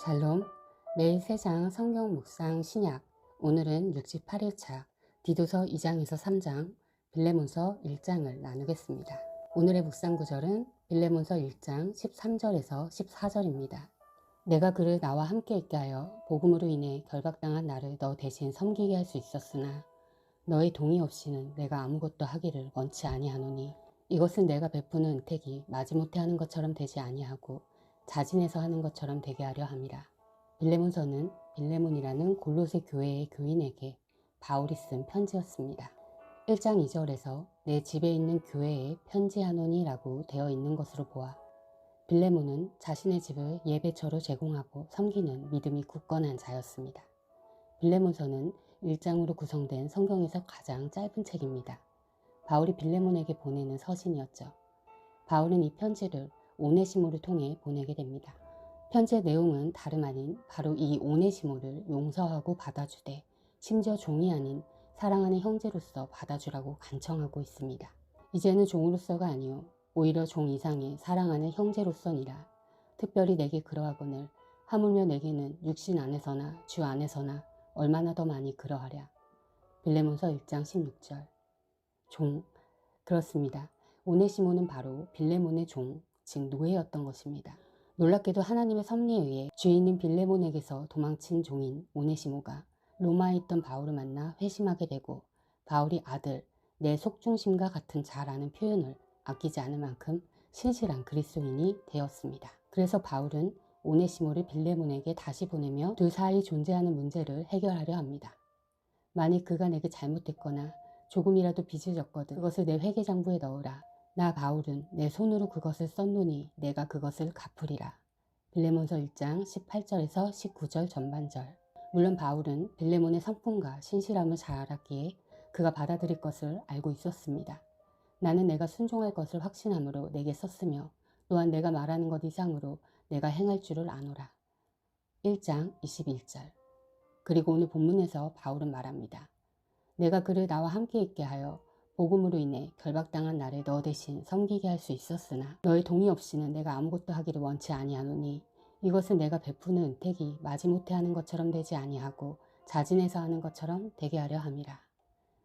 샬롬, 매일 3장 성경 묵상 신약. 오늘은 68일차 디도서 2장에서 3장, 빌레몬서 1장을 나누겠습니다. 오늘의 묵상 구절은 빌레몬서 1장 13절에서 14절입니다. 내가 그를 나와 함께 있게 하여 복음으로 인해 결박당한 나를 너 대신 섬기게 할 수 있었으나 너의 동의 없이는 내가 아무것도 하기를 원치 아니하노니 이것은 내가 베푸는 은택이 마지못해 하는 것처럼 되지 아니하고 자진해서 하는 것처럼 되게 하려 함이라. 빌레몬서는 빌레몬이라는 골로새 교회의 교인에게 바울이 쓴 편지였습니다. 1장 2절에서 내 집에 있는 교회에 편지하노니 라고 되어 있는 것으로 보아 빌레몬은 자신의 집을 예배처로 제공하고 섬기는 믿음이 굳건한 자였습니다. 빌레몬서는 1장으로 구성된 성경에서 가장 짧은 책입니다. 바울이 빌레몬에게 보내는 서신이었죠. 바울은 이 편지를 오네시모를 통해 보내게 됩니다. 편지의 내용은 다름 아닌 바로 이 오네시모를 용서하고 받아주되 심지어 종이 아닌 사랑하는 형제로서 받아주라고 간청하고 있습니다. 이제는 종으로서가 아니요 오히려 종 이상의 사랑하는 형제로서니라. 특별히 내게 그러하거늘 하물며 내게는 육신 안에서나 주 안에서나 얼마나 더 많이 그러하랴. 빌레몬서 1장 16절. 종, 그렇습니다. 오네시모는 바로 빌레몬의 종, 즉 노예였던 것입니다. 놀랍게도 하나님의 섭리에 의해 주인인 빌레몬에게서 도망친 종인 오네시모가 로마에 있던 바울을 만나 회심하게 되고 바울이 아들, 내 속중심과 같은 자라는 표현을 아끼지 않을 만큼 신실한 그리스도인이 되었습니다. 그래서 바울은 오네시모를 빌레몬에게 다시 보내며 둘 사이 존재하는 문제를 해결하려 합니다. 만일 그가 내게 잘못했거나 조금이라도 빚을 졌거든 그것을 내 회계장부에 넣으라. 나 바울은 내 손으로 그것을 썼노니 내가 그것을 갚으리라. 빌레몬서 1장 18절에서 19절 전반절. 물론 바울은 빌레몬의 성품과 신실함을 잘 알았기에 그가 받아들일 것을 알고 있었습니다. 나는 내가 순종할 것을 확신함으로 내게 썼으며 또한 내가 말하는 것 이상으로 내가 행할 줄을 아노라. 1장 21절. 그리고 오늘 본문에서 바울은 말합니다. 내가 그를 나와 함께 있게 하여 복음으로 인해 결박당한 나를 너 대신 섬기게 할 수 있었으나 너의 동의 없이는 내가 아무것도 하기를 원치 아니하노니 이것은 내가 베푸는 은택이 마지못해 하는 것처럼 되지 아니하고 자진해서 하는 것처럼 되게 하려 함이라.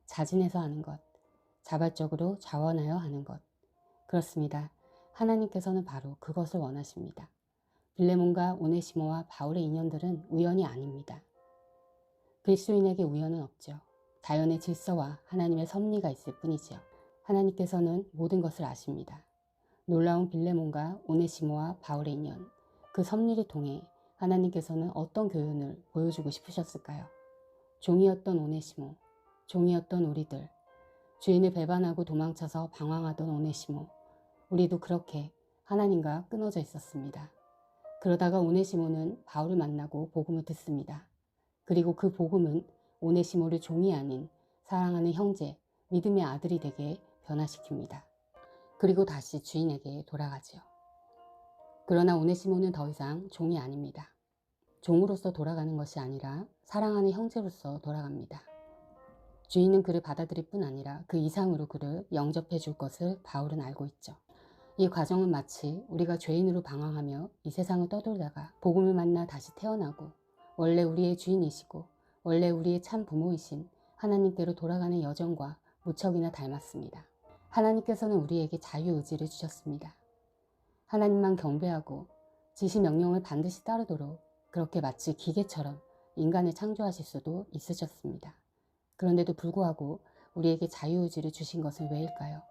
자진해서 하는 것, 자발적으로 자원하여 하는 것. 그렇습니다. 하나님께서는 바로 그것을 원하십니다. 빌레몬과 오네시모와 바울의 인연들은 우연이 아닙니다. 그리스도인에게 우연은 없죠. 자연의 질서와 하나님의 섭리가 있을 뿐이지요. 하나님께서는 모든 것을 아십니다. 놀라운 빌레몬과 오네시모와 바울의 인연, 그 섭리를 통해 하나님께서는 어떤 교훈을 보여주고 싶으셨을까요? 종이었던 오네시모, 종이었던 우리들, 주인을 배반하고 도망쳐서 방황하던 오네시모, 우리도 그렇게 하나님과 끊어져 있었습니다. 그러다가 오네시모는 바울을 만나고 복음을 듣습니다. 그리고 그 복음은 오네시모를 종이 아닌 사랑하는 형제, 믿음의 아들이 되게 변화시킵니다. 그리고 다시 주인에게 돌아가지요. 그러나 오네시모는 더 이상 종이 아닙니다. 종으로서 돌아가는 것이 아니라 사랑하는 형제로서 돌아갑니다. 주인은 그를 받아들일 뿐 아니라 그 이상으로 그를 영접해 줄 것을 바울은 알고 있죠. 이 과정은 마치 우리가 죄인으로 방황하며 이 세상을 떠돌다가 복음을 만나 다시 태어나고 원래 우리의 주인이시고 원래 우리의 참 부모이신 하나님께로 돌아가는 여정과 무척이나 닮았습니다. 하나님께서는 우리에게 자유의지를 주셨습니다. 하나님만 경배하고 지시 명령을 반드시 따르도록 그렇게 마치 기계처럼 인간을 창조하실 수도 있으셨습니다. 그런데도 불구하고 우리에게 자유의지를 주신 것은 왜일까요?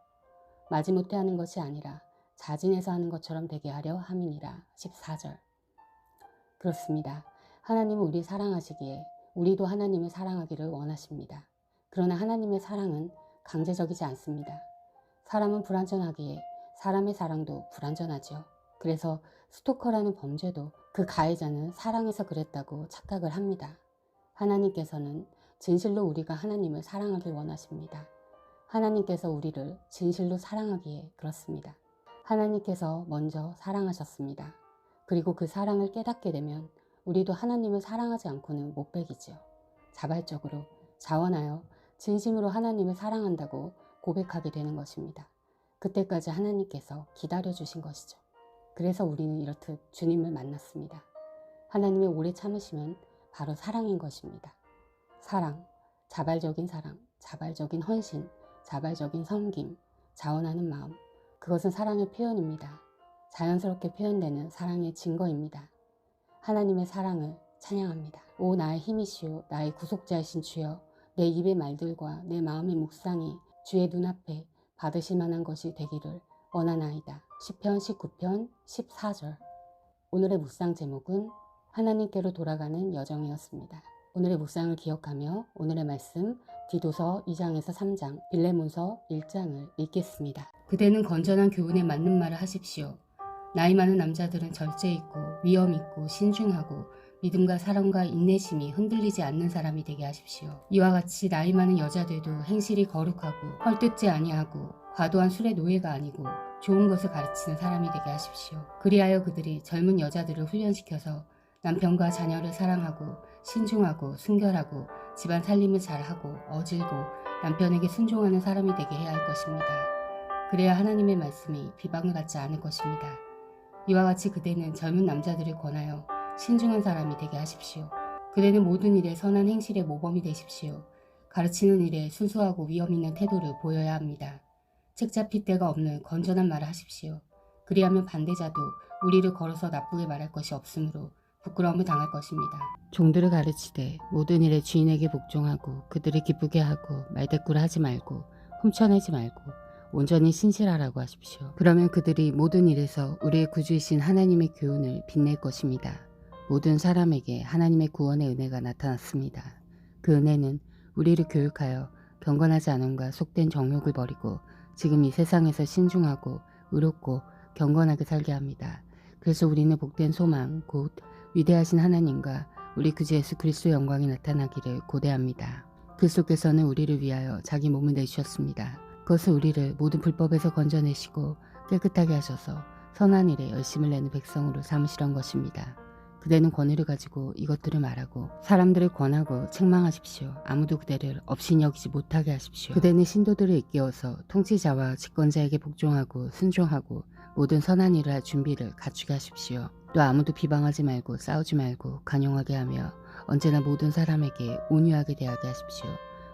마지못해 하는 것이 아니라 자진해서 하는 것처럼 되게 하려 함이니라. 14절. 그렇습니다. 하나님은 우리 사랑하시기에 우리도 하나님을 사랑하기를 원하십니다. 그러나 하나님의 사랑은 강제적이지 않습니다. 사람은 불완전하기에 사람의 사랑도 불완전하죠. 그래서 스토커라는 범죄도 그 가해자는 사랑해서 그랬다고 착각을 합니다. 하나님께서는 진실로 우리가 하나님을 사랑하길 원하십니다. 하나님께서 우리를 진실로 사랑하기에 그렇습니다. 하나님께서 먼저 사랑하셨습니다. 그리고 그 사랑을 깨닫게 되면 우리도 하나님을 사랑하지 않고는 못 배기지요. 자발적으로 자원하여 진심으로 하나님을 사랑한다고 고백하게 되는 것입니다. 그때까지 하나님께서 기다려주신 것이죠. 그래서 우리는 이렇듯 주님을 만났습니다. 하나님의 오래 참으심은 바로 사랑인 것입니다. 사랑, 자발적인 사랑, 자발적인 헌신, 자발적인 섬김, 자원하는 마음, 그것은 사랑의 표현입니다. 자연스럽게 표현되는 사랑의 증거입니다. 하나님의 사랑을 찬양합니다. 오 나의 힘이시오 나의 구속자이신 주여, 내 입의 말들과 내 마음의 묵상이 주의 눈앞에 받으실 만한 것이 되기를 원하나이다. 시편 19편 14절. 오늘의 묵상 제목은 하나님께로 돌아가는 여정이었습니다. 오늘의 묵상을 기억하며 오늘의 말씀 디도서 2장에서 3장, 빌레몬서 1장을 읽겠습니다. 그대는 건전한 교훈에 맞는 말을 하십시오. 나이 많은 남자들은 절제 있고 위엄 있고 신중하고 믿음과 사랑과 인내심이 흔들리지 않는 사람이 되게 하십시오. 이와 같이 나이 많은 여자들도 행실이 거룩하고 헐뜯지 아니하고 과도한 술의 노예가 아니고 좋은 것을 가르치는 사람이 되게 하십시오. 그리하여 그들이 젊은 여자들을 훈련시켜서 남편과 자녀를 사랑하고 신중하고 순결하고 집안 살림을 잘하고 어질고 남편에게 순종하는 사람이 되게 해야 할 것입니다. 그래야 하나님의 말씀이 비방을 받지 않을 것입니다. 이와 같이 그대는 젊은 남자들을 권하여 신중한 사람이 되게 하십시오. 그대는 모든 일에 선한 행실의 모범이 되십시오. 가르치는 일에 순수하고 위엄 있는 태도를 보여야 합니다. 책 잡힐 데가 없는 건전한 말을 하십시오. 그리하면 반대자도 우리를 걸어서 나쁘게 말할 것이 없으므로 부끄러움을 당할 것입니다. 종들을 가르치되 모든 일에 주인에게 복종하고 그들을 기쁘게 하고 말대꾸를 하지 말고 훔쳐내지 말고 온전히 신실하라고 하십시오. 그러면 그들이 모든 일에서 우리의 구주이신 하나님의 교훈을 빛낼 것입니다. 모든 사람에게 하나님의 구원의 은혜가 나타났습니다. 그 은혜는 우리를 교육하여 경건하지 않음과 속된 정욕을 버리고 지금 이 세상에서 신중하고 의롭고 경건하게 살게 합니다. 그래서 우리는 복된 소망 곧 위대하신 하나님과 우리 구주 예수 그리스도의 영광이 나타나기를 고대합니다. 그리스도께서는 우리를 위하여 자기 몸을 내주셨습니다. 그것은 우리를 모든 불법에서 건져내시고 깨끗하게 하셔서 선한 일에 열심을 내는 백성으로 삼으시던 것입니다. 그대는 권위를 가지고 이것들을 말하고 사람들을 권하고 책망하십시오. 아무도 그대를 업신 여기지 못하게 하십시오. 그대는 신도들을 일깨워서 통치자와 집권자에게 복종하고 순종하고 모든 선한 일을 할 준비를 갖추게 하십시오. 또 아무도 비방하지 말고 싸우지 말고 간용하게 하며 언제나 모든 사람에게 온유하게 대하게 하십시오.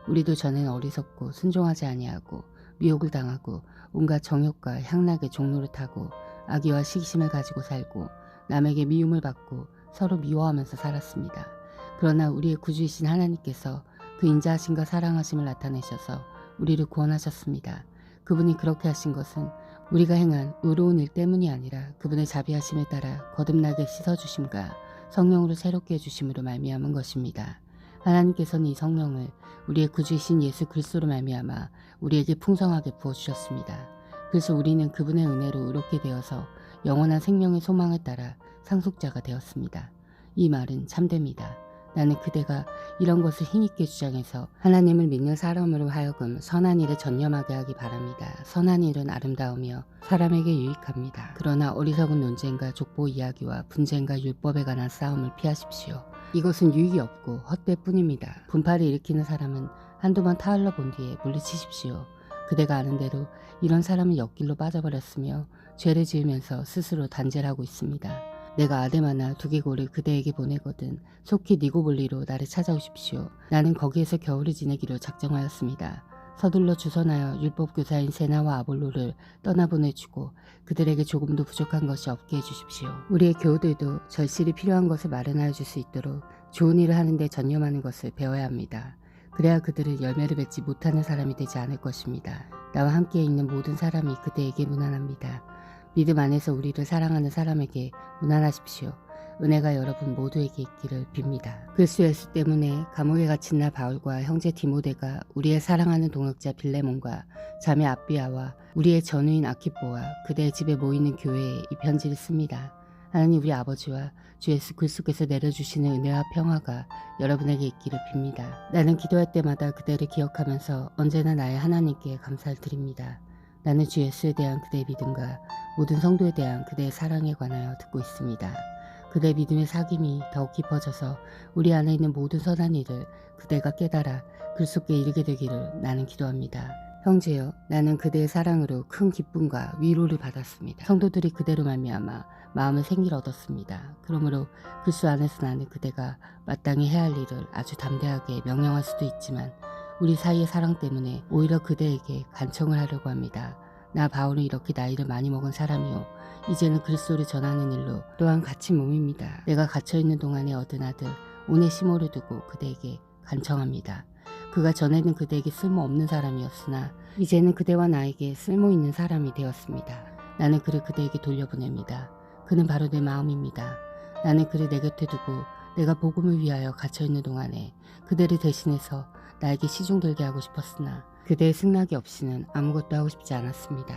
우리도 전에는 어리석고 순종하지 아니하고 미혹을 당하고 온갖 정욕과 향락의 종로를 타고 악의와 시기심을 가지고 살고 남에게 미움을 받고 서로 미워하면서 살았습니다. 그러나 우리의 구주이신 하나님께서 그 인자하심과 사랑하심을 나타내셔서 우리를 구원하셨습니다. 그분이 그렇게 하신 것은 우리가 행한 의로운 일 때문이 아니라 그분의 자비하심에 따라 거듭나게 씻어주심과 성령으로 새롭게 해주심으로 말미암은 것입니다. 하나님께서는 이 성령을 우리의 구주이신 예수 그리스도로 말미암아 우리에게 풍성하게 부어주셨습니다. 그래서 우리는 그분의 은혜로 의롭게 되어서 영원한 생명의 소망에 따라 상속자가 되었습니다. 이 말은 참됩니다. 나는 그대가 이런 것을 힘있게 주장해서 하나님을 믿는 사람으로 하여금 선한 일에 전념하게 하기 바랍니다. 선한 일은 아름다우며 사람에게 유익합니다. 그러나 어리석은 논쟁과 족보 이야기와 분쟁과 율법에 관한 싸움을 피하십시오. 이것은 유익이 없고 헛되뿐입니다. 분파를 일으키는 사람은 한두 번 타흘러 본 뒤에 물리치십시오. 그대가 아는 대로 이런 사람은 옆길로 빠져버렸으며 죄를 지으면서 스스로 단죄를 하고 있습니다. 내가 아데마나 두개골을 그대에게 보내거든 속히 니고볼리로 나를 찾아오십시오. 나는 거기에서 겨울을 지내기로 작정하였습니다. 서둘러 주선하여 율법교사인 세나와 아볼로를 떠나보내주고 그들에게 조금도 부족한 것이 없게 해주십시오. 우리의 교우들도 절실히 필요한 것을 마련하여 줄 수 있도록 좋은 일을 하는 데 전념하는 것을 배워야 합니다. 그래야 그들은 열매를 맺지 못하는 사람이 되지 않을 것입니다. 나와 함께 있는 모든 사람이 그대에게 무난합니다. 믿음 안에서 우리를 사랑하는 사람에게 무난하십시오. 은혜가 여러분 모두에게 있기를 빕니다. 그리스도 예수 때문에 감옥에 갇힌 나 바울과 형제 디모데가 우리의 사랑하는 동역자 빌레몬과 자매 아비아와 우리의 전우인 아키뽀와 그대의 집에 모이는 교회에 이 편지를 씁니다. 하나님 우리 아버지와 주 예수 그리스도께서 내려주시는 은혜와 평화가 여러분에게 있기를 빕니다. 나는 기도할 때마다 그대를 기억하면서 언제나 나의 하나님께 감사를 드립니다. 나는 주 예수에 대한 그대의 믿음과 모든 성도에 대한 그대의 사랑에 관하여 듣고 있습니다. 그대의 믿음의 사귐이 더욱 깊어져서 우리 안에 있는 모든 선한 일을 그대가 깨달아 그리스도께 이르게 되기를 나는 기도합니다. 형제여, 나는 그대의 사랑으로 큰 기쁨과 위로를 받았습니다. 성도들이 그대로 말미암아 마음을 생기를 얻었습니다. 그러므로 그리스도 안에서 나는 그대가 마땅히 해야 할 일을 아주 담대하게 명령할 수도 있지만 우리 사이의 사랑 때문에 오히려 그대에게 간청을 하려고 합니다. 나 바울은 이렇게 나이를 많이 먹은 사람이요, 이제는 그리스도를 전하는 일로 또한 갇힌 몸입니다. 내가 갇혀있는 동안에 얻은 아들 오네시모를 두고 그대에게 간청합니다. 그가 전에는 그대에게 쓸모없는 사람이었으나 이제는 그대와 나에게 쓸모있는 사람이 되었습니다. 나는 그를 그대에게 돌려보냅니다. 그는 바로 내 마음입니다. 나는 그를 내 곁에 두고 내가 복음을 위하여 갇혀있는 동안에 그대를 대신해서 나에게 시중들게 하고 싶었으나 그대의 승낙이 없이는 아무것도 하고 싶지 않았습니다.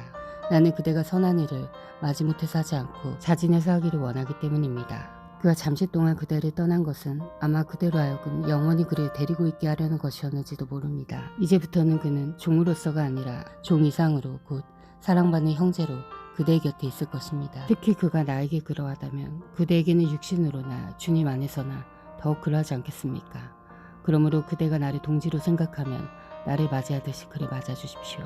나는 그대가 선한 일을 마지못해서 하지 않고 자진해서 하기를 원하기 때문입니다. 그가 잠시 동안 그대를 떠난 것은 아마 그대로 하여금 영원히 그를 데리고 있게 하려는 것이었는지도 모릅니다. 이제부터는 그는 종으로서가 아니라 종 이상으로 곧 사랑받는 형제로 그대의 곁에 있을 것입니다. 특히 그가 나에게 그러하다면 그대에게는 육신으로나 주님 안에서나 더욱 그러하지 않겠습니까? 그러므로 그대가 나를 동지로 생각하면 나를 맞이하듯이 그를 맞아주십시오.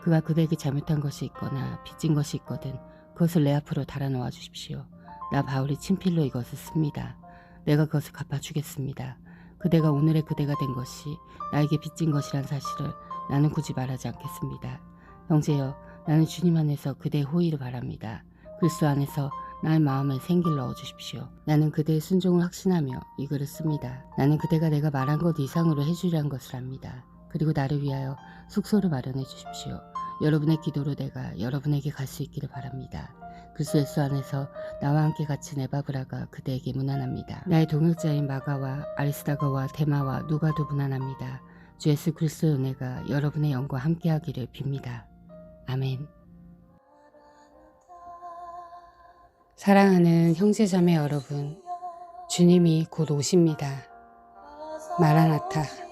그가 그대에게 잘못한 것이 있거나 빚진 것이 있거든 그것을 내 앞으로 달아놓아 주십시오. 나 바울이 친필로 이것을 씁니다. 내가 그것을 갚아주겠습니다. 그대가 오늘의 그대가 된 것이 나에게 빚진 것이란 사실을 나는 굳이 말하지 않겠습니다. 형제여, 나는 주님 안에서 그대의 호의를 바랍니다. 그리스도 안에서 나의 마음에 생기를 넣어주십시오. 나는 그대의 순종을 확신하며 이 글을 씁니다. 나는 그대가 내가 말한 것 이상으로 해주려는 것을 압니다. 그리고 나를 위하여 숙소를 마련해 주십시오. 여러분의 기도로 내가 여러분에게 갈 수 있기를 바랍니다. 그리스도 예수 안에서 나와 함께 갇힌 에바브라가 그대에게 문안합니다. 나의 동역자인 마가와 아리스다거와 데마와 누가도 문안합니다. 주 예수 그리스도의 은혜가 여러분의 영과 함께하기를 빕니다. 아멘. 사랑하는 형제자매 여러분, 주님이 곧 오십니다. 마라나타.